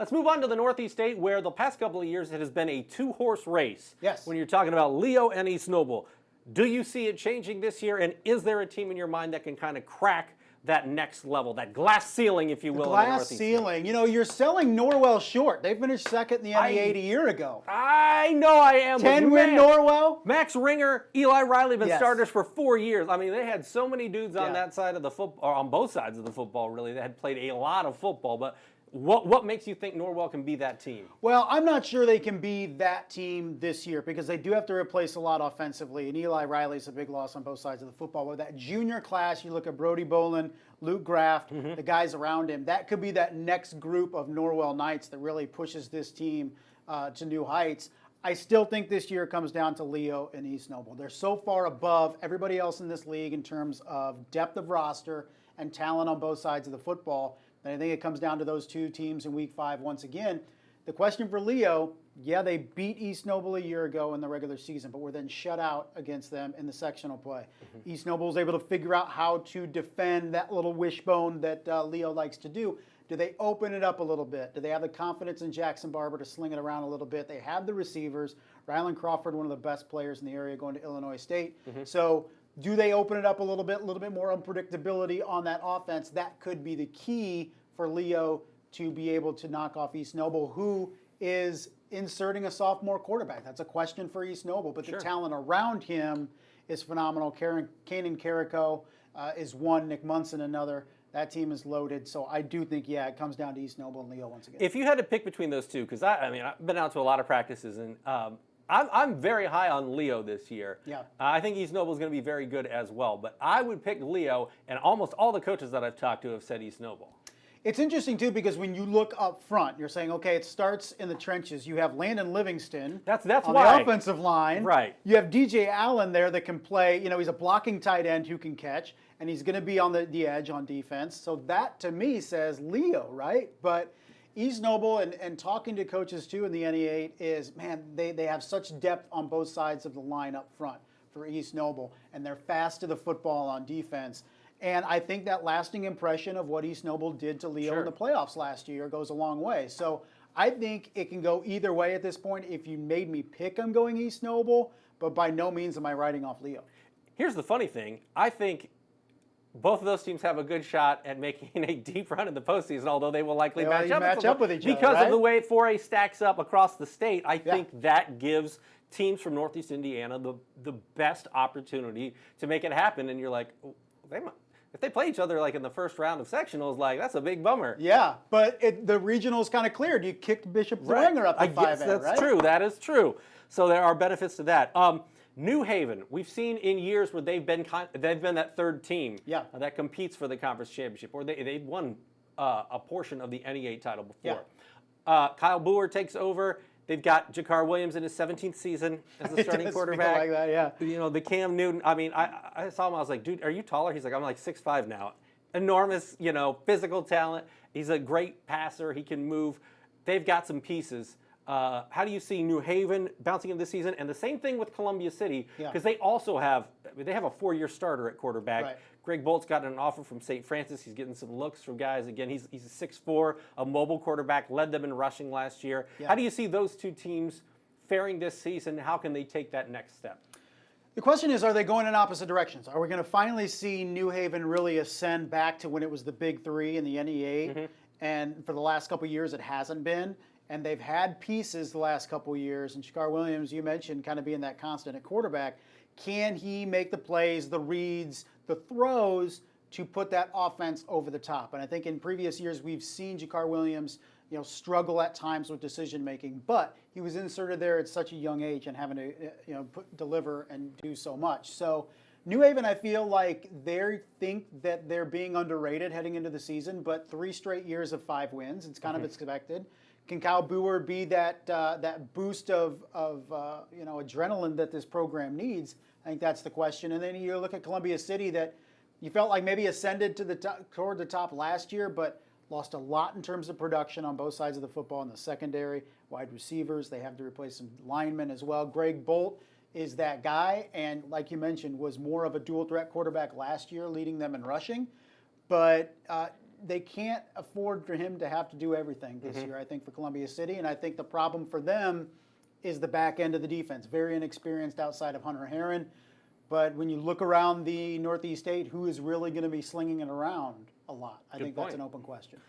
Let's move on to the Northeast State, where the past couple of years it has been a two-horse race. Yes. When you're talking about Leo and East Noble. Do you see it changing this year, and is there a team in your mind that can kind of crack that next level, that glass ceiling, if you will? Glass ceiling. You know, you're selling Norwell short. They finished second in the NE8 a year ago. I know I am. 10-win Norwell. Max Ringer, Eli Riley have been Yes. starters for 4 years. I mean, they had so many dudes on that side of the football, or on both sides of the football, really. They had played a lot of football, but what makes you think Norwell can be that team? Well, I'm not sure they can be that team this year because they do have to replace a lot offensively, and Eli Riley's a big loss on both sides of the football. With that junior class, you look at Brody Bolin, Luke Graft, the guys around him, that could be that next group of Norwell Knights that really pushes this team to new heights. I still think this year comes down to Leo and East Noble. They're so far above everybody else in this league in terms of depth of roster and talent on both sides of the football. And I think it comes down to those two teams in Week 5 once again. The question for Leo, yeah, they beat East Noble a year ago in the regular season, but were then shut out against them in the sectional play. East Noble was able to figure out how to defend that little wishbone that Leo likes to do. Do they open it up a little bit? Do they have the confidence in Jackson Barber to sling it around a little bit? They have the receivers. Rylan Crawford, one of the best players in the area, going to Illinois State. So do they open it up a little bit more unpredictability on that offense? That could be the key for Leo to be able to knock off East Noble, who is inserting a sophomore quarterback. That's a question for East Noble, but the talent around him is phenomenal. Kanan Carrico is one, Nick Munson another. That team is loaded, so I do think, yeah, it comes down to East Noble and Leo once again. If you had to pick between those two, because I mean, I've been out to a lot of practices, and I'm very high on Leo this year. Yeah. I think East Noble is going to be very good as well, but I would pick Leo, and almost all the coaches that I've talked to have said East Noble. It's interesting, too, because when you look up front, you're saying, okay, it starts in the trenches. You have Landon Livingston that's on why. the offensive line. Right. You have DJ Allen there that can play. You know, he's a blocking tight end who can catch, and he's going to be on the edge on defense. So that, to me, says Leo, right? But East Noble, and talking to coaches, too, in the NE8 is, man, they have such depth on both sides of the line up front for East Noble, and they're fast to the football on defense. And I think that lasting impression of what East Noble did to Leo in the playoffs last year goes a long way. So I think it can go either way at this point. If you made me pick, I'm going East Noble, but by no means am I writing off Leo. Here's the funny thing. I think both of those teams have a good shot at making a deep run in the postseason, although they will likely match up with each other, because of the way 4A stacks up across the state. I think that gives teams from Northeast Indiana the best opportunity to make it happen. And you're like, if they play each other like in the first round of sectionals, like that's a big bummer. Yeah, but the regionals kind of cleared. You kicked Bishop Dwenger up to 5A, right? That's true. That is true. So there are benefits to that. New Haven, we've seen in years where they've been that third team that competes for the conference championship, or they've won a portion of the NE8 title before. Kyle Boer takes over. They've got Jakar Williams in his 17th season as the starting quarterback. Like that, yeah. You know, the Cam Newton. I mean, I saw him. I was like, dude, are you taller? He's like, I'm like 6'5" now. Enormous, physical talent. He's a great passer. He can move. They've got some pieces. How do you see New Haven bouncing in this season? And the same thing with Columbia City, because they also have a 4-year starter at quarterback. Right. Greg Bolt's gotten an offer from St. Francis. He's getting some looks from guys. Again, he's a 6'4", a mobile quarterback, led them in rushing last year. Yeah. How do you see those two teams faring this season? How can they take that next step? The question is, are they going in opposite directions? Are we going to finally see New Haven really ascend back to when it was the big three in the NE8? And for the last couple of years, it hasn't been. And they've had pieces the last couple of years. And Jakar Williams, you mentioned, kind of being that constant at quarterback. Can he make the plays, the reads, the throws to put that offense over the top? And I think in previous years we've seen Jakar Williams, struggle at times with decision making, but he was inserted there at such a young age and having to, deliver and do so much. So New Haven, I feel like they think that they're being underrated heading into the season, but 3 straight years of 5 wins, it's kind of expected. Can Kyle Boer be that boost of adrenaline that this program needs? I think that's the question. And then you look at Columbia City, that you felt like maybe ascended to toward the top last year, but lost a lot in terms of production on both sides of the football in the secondary, wide receivers. They have to replace some linemen as well. Greg Bolt is that guy, and like you mentioned, was more of a dual threat quarterback last year, leading them in rushing. But they can't afford for him to have to do everything this year, I think, for Columbia City. And I think the problem for them is the back end of the defense. Very inexperienced outside of Hunter Herron. But when you look around the Northeast 8, who is really going to be slinging it around a lot? I think that's an open question.